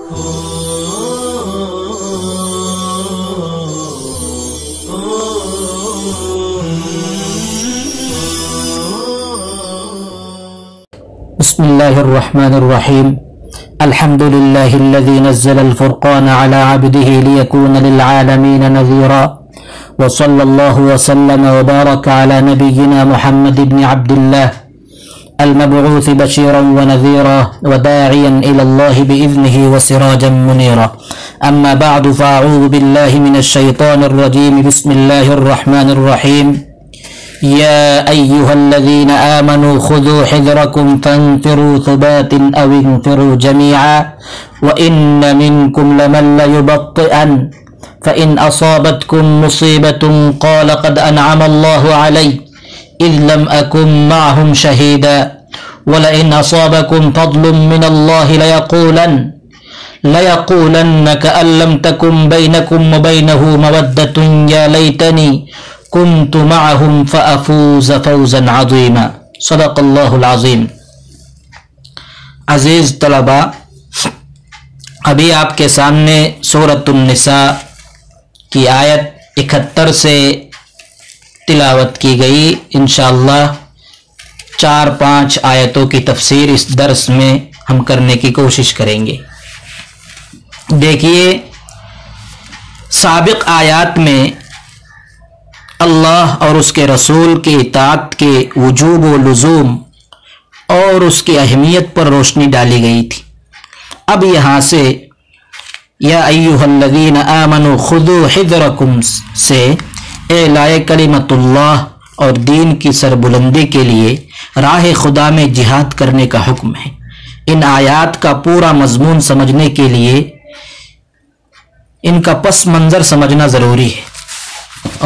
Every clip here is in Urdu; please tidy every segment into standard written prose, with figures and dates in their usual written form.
بسم الله الرحمن الرحيم. الحمد لله الذي نزل الفرقان على عبده ليكون للعالمين نذيرا، وصلى الله وسلم وبارك على نبينا محمد بن عبد الله المبعوث بشيرا ونذيرا وداعيا إلى الله بإذنه وسراجا منيرا. أما بعد، فأعوذ بالله من الشيطان الرجيم. بسم الله الرحمن الرحيم. يا أيها الذين آمنوا خذوا حذركم فانفروا ثبات أو انفروا جميعا وإن منكم لمن ليبطئن فإن أصابتكم مصيبة قال قد أنعم الله علي إذ لم أكن معهم شهيدا ولئن أصابكم فضل من الله ليقولن كأن لم تكن بينكم وبينه مودة يا ليتني كنت معهم فأفوز فوزا عظيما. صدق اللہ العظیم. عزیز طلباء، ابھی آپ کے سامنے سورۃ النساء کی آیت 71 سے تلاوت کی گئی. انشاءاللہ 4-5 آیتوں کی تفسیر اس درس میں ہم کرنے کی کوشش کریں گے. دیکھیے، سابق آیات میں اللہ اور اس کے رسول کی اطاعت کے وجوب و لزوم اور اس کی اہمیت پر روشنی ڈالی گئی تھی. اب یہاں سے یا ایھا الذین آمنوا خذوا حذرکم سے اعلاء کلمت اللہ اور دین کی سربلندی کے لیے راہ خدا میں جہاد کرنے کا حکم ہے. ان آیات کا پورا مضمون سمجھنے کے لیے ان کا پس منظر سمجھنا ضروری ہے،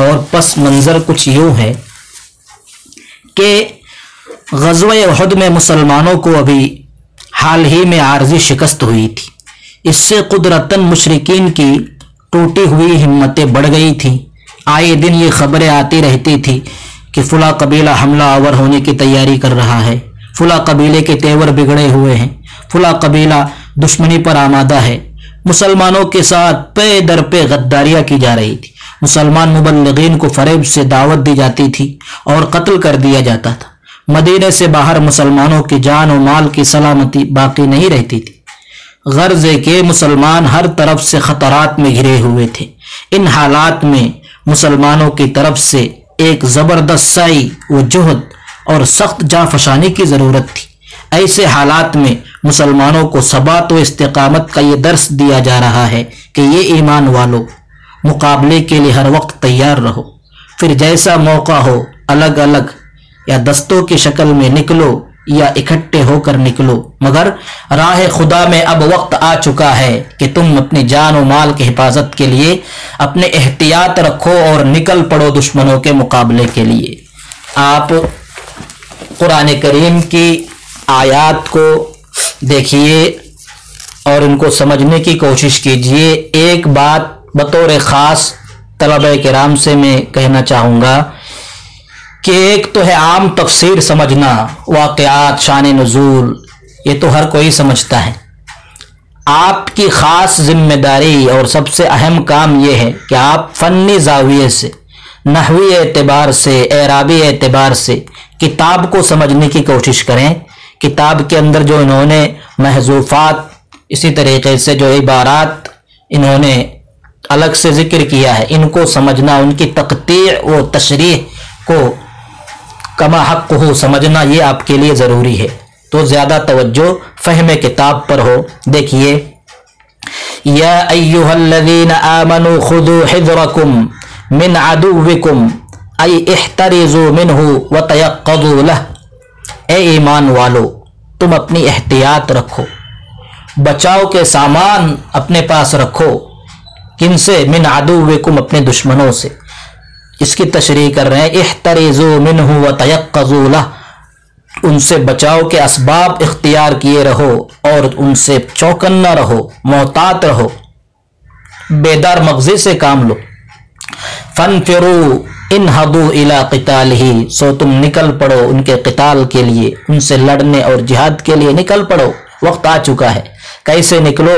اور پس منظر کچھ یوں ہے کہ غزوہ احد میں مسلمانوں کو ابھی حال ہی میں عارضی شکست ہوئی تھی. اس سے قدرتاً مشرکین کی ٹوٹی ہوئی ہمتیں بڑھ گئی تھیں. آئے دن یہ خبریں آتی رہتی تھی کہ فلاں قبیلہ حملہ آور ہونے کی تیاری کر رہا ہے، فلاں قبیلے کے تیور بگڑے ہوئے ہیں، فلاں قبیلہ دشمنی پر آمادہ ہے. مسلمانوں کے ساتھ پے در پہ غداریاں کی جا رہی تھی. مسلمان مبلغین کو فریب سے دعوت دی جاتی تھی اور قتل کر دیا جاتا تھا. مدینے سے باہر مسلمانوں کی جان و مال کی سلامتی باقی نہیں رہتی تھی. غرض کہ مسلمان ہر طرف سے خطرات میں گھرے ہوئے تھے. ان حالات میں مسلمانوں کی طرف سے ایک زبردست سعی و جہد اور سخت جانفشانی کی ضرورت تھی. ایسے حالات میں مسلمانوں کو ثبات و استقامت کا یہ درس دیا جا رہا ہے کہ یہ ایمان والو، مقابلے کے لیے ہر وقت تیار رہو. پھر جیسا موقع ہو الگ الگ یا دستوں کی شکل میں نکلو یا اکٹھے ہو کر نکلو، مگر راہ خدا میں اب وقت آ چکا ہے کہ تم اپنی جان و مال کی حفاظت کے لیے اپنے احتیاط رکھو اور نکل پڑو دشمنوں کے مقابلے کے لیے. آپ قرآن کریم کی آیات کو دیکھیے اور ان کو سمجھنے کی کوشش کیجیے. ایک بات بطور خاص طلبہ کرام سے میں کہنا چاہوں گا کہ ایک تو ہے عام تفسیر سمجھنا، واقعات، شان نزول، یہ تو ہر کوئی سمجھتا ہے. آپ کی خاص ذمہ داری اور سب سے اہم کام یہ ہے کہ آپ فنی زاویے سے، نحوی اعتبار سے، اعرابی اعتبار سے کتاب کو سمجھنے کی کوشش کریں. کتاب کے اندر جو انہوں نے محذوفات، اسی طریقے سے جو عبارات انہوں نے الگ سے ذکر کیا ہے، ان کو سمجھنا، ان کی تقطیع و تشریح کو کما حق ہو سمجھنا، یہ آپ کے لیے ضروری ہے. تو زیادہ توجہ فہم کتاب پر ہو. دیکھیے، یا ایھا الذین آمنوا خذوا حذرکم من عدوکم ای احترزوا منہ وتیقظوا لہ. اے ایمان والو، تم اپنی احتیاط رکھو، بچاؤ کے سامان اپنے پاس رکھو. کن سے؟ من عدوکم، اپنے دشمنوں سے. اس کی تشریح کر رہے ہیں، احترزوا منہ وتیقظوا لہ، ان سے بچاؤ کے اسباب اختیار کیے رہو اور ان سے چوکنا رہو، محتاط رہو، بیدار مغزی سے کام لو. فانفروا انہضوا الی قتالہ، سو تم نکل پڑو ان کے قتال کے لیے، ان سے لڑنے اور جہاد کے لیے نکل پڑو. وقت آ چکا ہے. کیسے نکلو؟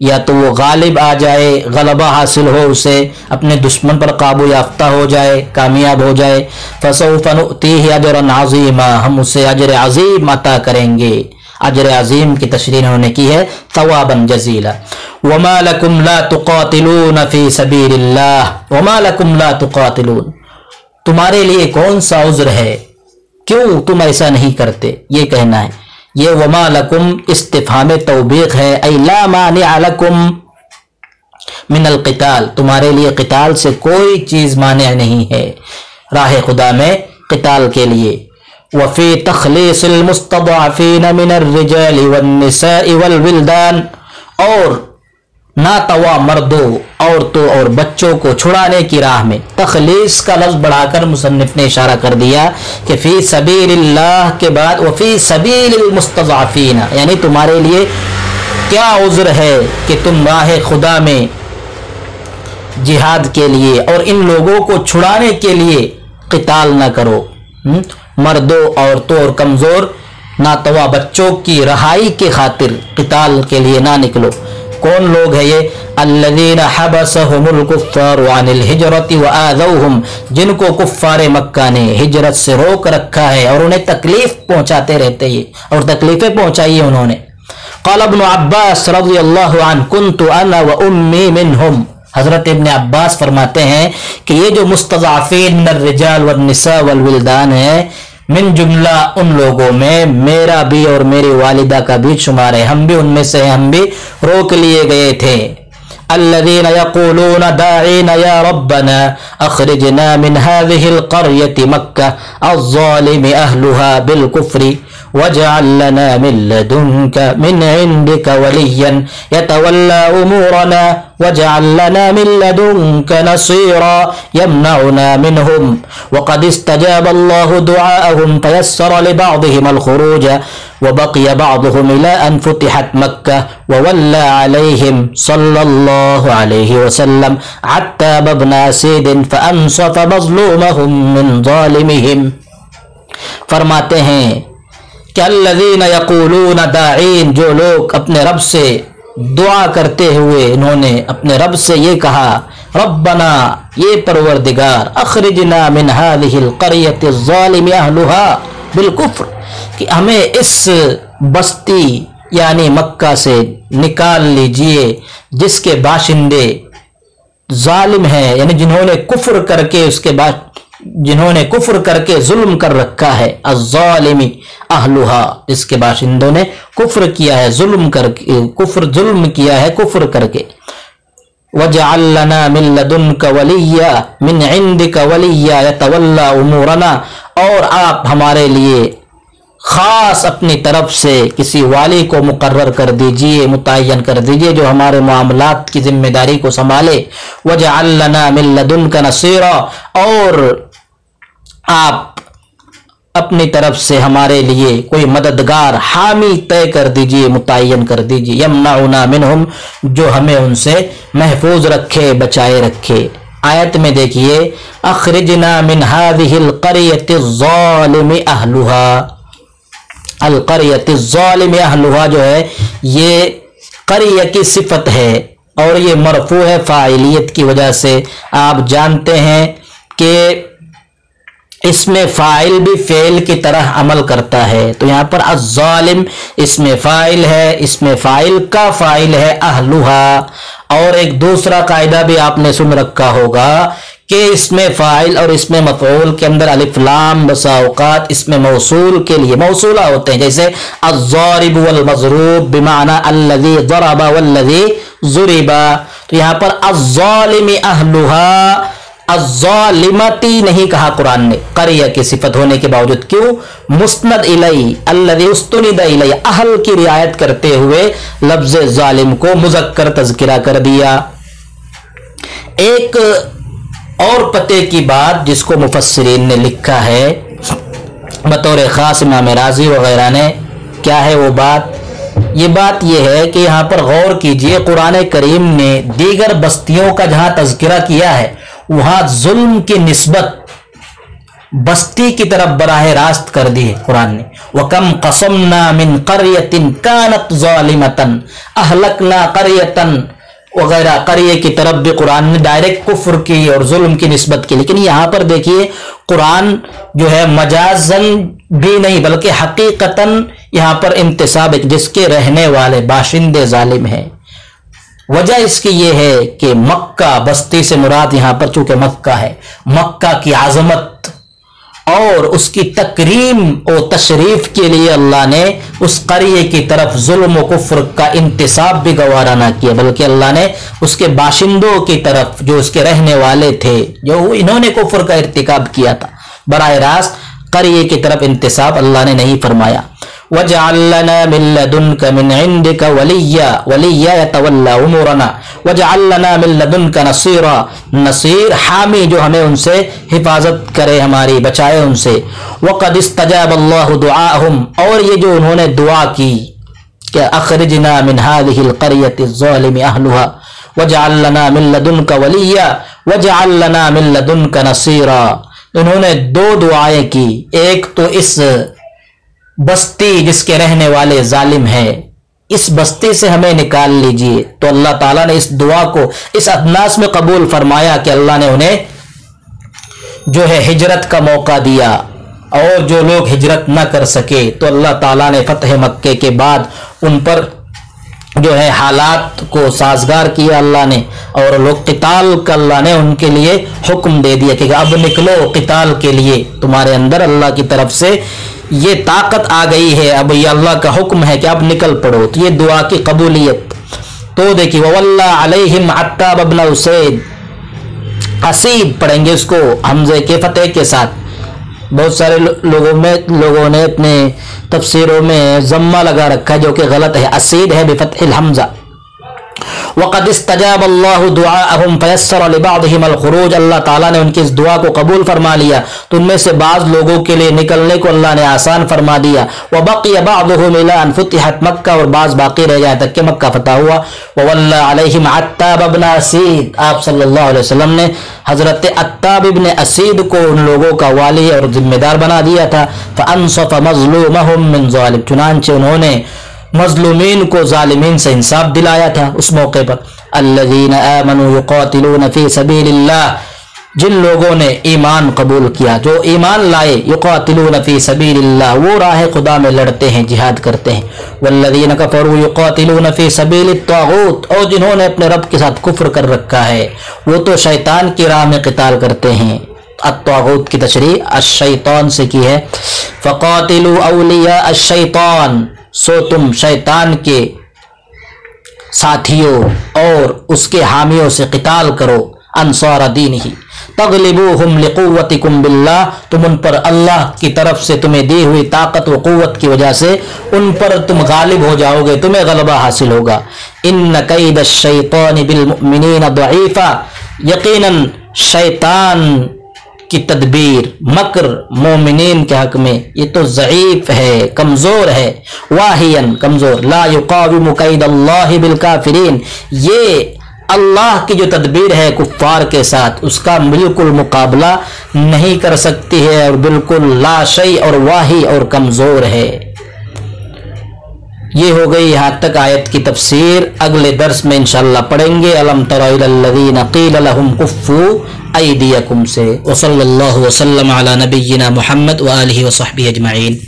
یا تو وہ غالب آ جائے، غلبہ حاصل ہو، اسے اپنے دشمن پر قابو یافتہ ہو جائے، کامیاب ہو جائے، فسوف نؤتیہ اجرا عظیما، ہم اسے اجر عظیم عطا کریں گے۔ اجر عظیم کی تشریح انہوں نے کی ہے ثوابا جزیلا۔ وما لکم لا تقاتلون فی سبیل اللہ، وما لکم لا تقاتلون، تمہارے لیے کون سا عذر ہے، کیوں تم ایسا نہیں کرتے، یہ کہنا ہے۔ یہ وما لکم استفہام توبیخ ہے، ای لا مانع لکم من القتال، تمہارے لیے قتال سے کوئی چیز مانع نہیں ہے راہ خدا میں قتال کے لیے۔ وفی تخلیص المستضعفین من الرجال والنساء والولدان، اور ناتوا مردوں، عورتوں اور بچوں کو چھڑانے کی راہ میں، تخلیص کا لفظ بڑھا کر مصنف نے اشارہ کر دیا کہ فی سبیل اللہ کے بعد وفی سبیل المستضعفین، یعنی تمہارے لیے کیا عذر ہے کہ تم راہ خدا میں جہاد کے لیے اور ان لوگوں کو چھڑانے کے لیے قتال نہ کرو، مردوں، عورتوں اور کمزور ناتوا بچوں کی رہائی کے خاطر قتال کے لیے نہ نکلو۔ کون لوگ ہیں یہ؟ الذین حبسهم الکفار عن الہجرۃ وآذوہم، جن کو کفار مکہ نے ہجرت سے روک رکھا ہے اور انہیں تکلیف پہنچاتے رہتے ہیں اور تکلیفیں پہنچائی ہیں انہوں نے۔ قال ابن عباس رضی اللہ عنہ كنت انا وامی منہم، حضرت ابن عباس فرماتے ہیں کہ یہ جو مستضعفین من الرجال والنساء والولدان ہیں، من جملہ ان لوگوں میں میرا بھی اور میری والدہ کا بھی شمار ہے، ہم بھی ان میں سے ہیں، ہم بھی روک لیے گئے تھے۔ الذين يقولون داعين يا ربنا اخرجنا من هذه القرية مكة الظالم اهلها بالكفر واجعل لنا من لدنك من عندك وليا يتولى امورنا واجعل لنا من لدنك نصيرا يمنعنا منهم وقد استجاب الله دعاءهم فيسر لبعضهم الخروج وبقي بعضهم إلى أن فتحت مكة وولى عليهم صلى الله عليه وسلم عتاب بن أسيد فأنصف مظلومهم من ظالمهم۔ فرماتے ہیں کہ الذین یقولون داعین، جو لوگ اپنے رب سے دعا کرتے ہوئے انہوں نے اپنے رب سے یہ کہا، ربنا، یہ پروردگار، اخرجنا من هذه القرية الظالم اهلها بالکفر، کہ ہمیں اس بستی یعنی مکہ سے نکال لیجئے جس کے باشندے ظالم ہیں، یعنی جنہوں نے کفر کر کے اس کے بعد جنہوں نے کفر کر کے ظلم کر رکھا ہے، الظالمی اہلھا، جس کے باشندوں نے کفر کیا ہے، ظلم کیا ہے کفر کر کے۔ وَجَعَلْ لَنَا مِن لَدُنْكَ وَلِيًّا مِنْ عِنْدِكَ وَلِيًّا يَتَوَلَّى أُمُورَنَا، اور آپ ہمارے لیے خاص اپنی طرف سے کسی والی کو مقرر کر دیجئے، متعین کر دیجئے جو ہمارے معاملات کی ذمہ داری کو سنبھالے۔ وَجَعَلْ لَنَا مِن لَدُنْكَ نَصِيرًا، اور آپ اپنی طرف سے ہمارے لیے کوئی مددگار، حامی طے کر دیجئے، متعین کر دیجئے، یمنعنا منہم، جو ہمیں ان سے محفوظ رکھے، بچائے رکھے۔ آیت میں دیکھیے، اخرجنا من هذه القرية الظالم اہلھا، القریۃ الظالم اہلھا جو ہے یہ قریہ کی صفت ہے اور یہ مرفوع ہے فاعلیت کی وجہ سے۔ آپ جانتے ہیں کہ اس میں فاعل بھی فعل کی طرح عمل کرتا ہے، تو یہاں پر الظالم اس میں فاعل ہے، اس میں فاعل کا فاعل ہے اہلھا۔ اور ایک دوسرا قاعدہ بھی آپ نے سن رکھا ہوگا کہ اس میں فاعل اور اس میں مفعول کے اندر الف لام بسا اوقات اس میں موصول کے لیے موصولہ ہوتے ہیں، جیسے الضارب والمضروب بمعنی الذی ضرب والذی ضرب۔ تو یہاں پر الظالم اہلھا، الظالمتی نہیں کہا قرآن نے قریہ کی صفت ہونے کے باوجود، کیوں؟ مسند الی الذی استند الی، اہل کی رعایت کرتے ہوئے لفظ ظالم کو مذکر تذکرہ کر دیا۔ ایک اور پتے کی بات جس کو مفسرین نے لکھا ہے بطور خاص امام راضی وغیرہ نے، کیا ہے وہ بات؟ یہ بات یہ ہے کہ یہاں پر غور کیجئے، قرآن کریم نے دیگر بستیوں کا جہاں تذکرہ کیا ہے وہاں ظلم کی نسبت بستی کی طرف براہ راست کر دی ہے قرآن نے. وَكَمْ قَصَمْنَا مِنْ قَرْيَةٍ كَانَتْ ظَالِمَةً أَهْلَكْنَا قَرْيَةً وغیرہ. قریے کی طرف بھی قرآن نے ڈائریکٹ کفر کی اور ظلم کی نسبت کی، لیکن یہاں پر دیکھیے قرآن جو ہے مجازن بھی نہیں بلکہ حقیقتاً یہاں پر انتساب جس کے رہنے والے باشندے ظالم ہیں. وجہ اس کی یہ ہے کہ مکہ بستی سے مراد یہاں پر چونکہ مکہ ہے، مکہ کی عظمت اور اس کی تکریم و تشریف کے لیے اللہ نے اس قریے کی طرف ظلم و کفر کا انتساب بھی گوارا نہ کیا، بلکہ اللہ نے اس کے باشندوں کی طرف جو اس کے رہنے والے تھے جو انہوں نے کفر کا ارتکاب کیا تھا براہ راست قریے کی طرف انتساب اللہ نے نہیں فرمایا. وَاجْعَلْ لَنَا مِن لَّدُنْكَ مِنْ عِندِكَ وَلِيًّا يَتَوَلَّى أُمُورَنَا وَاجْعَلْ لَنَا مِن لَّدُنْكَ نَصِيرًا. نصیر حامی جو ہمیں ان سے حفاظت کرے، ہماری بچائے ان سے. وَقَدِ اسْتَجَابَ اللَّهُ دُعَاءَهُمْ. اور یہ جو انہوں نے دعا کی کہ اخرجنا من هذه القرية الظالم أهلها وَاجْعَلْ لَنَا مِن لَّدُنْكَ وَلِيًّا وَاجْعَلْ لَنَا مِن لَّدُنْكَ نَصِيرًا. انہوں نے دو دعائیں کی، ایک تو اس بستی جس کے رہنے والے ظالم ہیں اس بستی سے ہمیں نکال لیجئے، تو اللہ تعالیٰ نے اس دعا کو اس انداز میں قبول فرمایا کہ اللہ نے انہیں جو ہے ہجرت کا موقع دیا، اور جو لوگ ہجرت نہ کر سکے تو اللہ تعالیٰ نے فتح مکے کے بعد ان پر جو ہے حالات کو سازگار کیا اللہ نے، اور لوگ قتال کا اللہ نے ان کے لیے حکم دے دیا کہ اب نکلو قتال کے لیے، تمہارے اندر اللہ کی طرف سے یہ طاقت آ گئی ہے، اب یہ اللہ کا حکم ہے کہ اب نکل پڑو. تو یہ دعا کی قبولیت. تو دیکھیے وَوَلَّى عَلَيْهِمْ عَتَّابَ بْنَ أُسَيْدٍ، اسید پڑھیں گے اس کو حمزے کے فتح کے ساتھ. بہت سارے لوگوں نے اپنے تفسیروں میں ضمہ لگا رکھا ہے جو کہ غلط ہے، اسید ہے بفتح الحمزہ. وقد استجاب اللہ دعاءہم فیسر لبعضہم الخروج. اللہ تعالیٰ نے ان کی اس دعا کو قبول فرما لیا تو ان میں سے بعض لوگوں کے لیے نکلنے کو اللہ نے آسان فرما دیا. وبقی بعضہم الی ان فتحت مکہ، اور بعض باقی رہ گئے تک کہ مکہ فتح ہوا. وولی علیہم عتاب بن اسید، آپ صلی اللہ علیہ وسلم نے حضرت عتاب ابن اسید کو ان لوگوں کا والی اور ذمہ دار بنا دیا تھا. فانصف مظلومہم من ظالم، چنانچہ انہوں نے مظلومین کو ظالمین سے انصاف دلایا تھا اس موقع پر. الذین آمنوا یقاتلون فی سبیل اللہ، جن لوگوں نے ایمان قبول کیا، جو ایمان لائے. یقاتلون فی سبیل اللہ، وہ راہ خدا میں لڑتے ہیں، جہاد کرتے ہیں. والذین کفروا یقاتلون فی سبیل الطاغوت، اور جنہوں نے اپنے رب کے ساتھ کفر کر رکھا ہے وہ تو شیطان کی راہ میں قتال کرتے ہیں. الطاغوت کی تشریح الشیطان سے کی ہے. فقاتلوا اولیاء الشیطان، سو تم شیطان کے ساتھیوں اور اس کے حامیوں سے قتال کرو. انصار دین ہی تغلبوہم لقوتکم باللہ، تم ان پر اللہ کی طرف سے تمہیں دی ہوئی طاقت و قوت کی وجہ سے ان پر تم غالب ہو جاؤ گے، تمہیں غلبہ حاصل ہوگا. ان کید الشیطان بالمؤمنین ضعیفا، یقیناً شیطان کی تدبیر مکر مومنین کے حق میں یہ تو ضعیف ہے، کمزور ہے. واہین، کمزور. لا یقاوم قید اللہ بالکافرین، یہ اللہ کی جو تدبیر ہے کفار کے ساتھ اس کا بالکل مقابلہ نہیں کر سکتی ہے، اور بالکل لا شیء اور واہی اور کمزور ہے. یہ ہو گئی یہاں تک آیت کی تفسیر. اگلے درس میں انشاءاللہ پڑھیں گے الم تر الی الذین قیل لهم کفوا ایدیکم سے. وصلی اللہ وسلم علی نبینا محمد وآلہ وصحبہ اجمعین.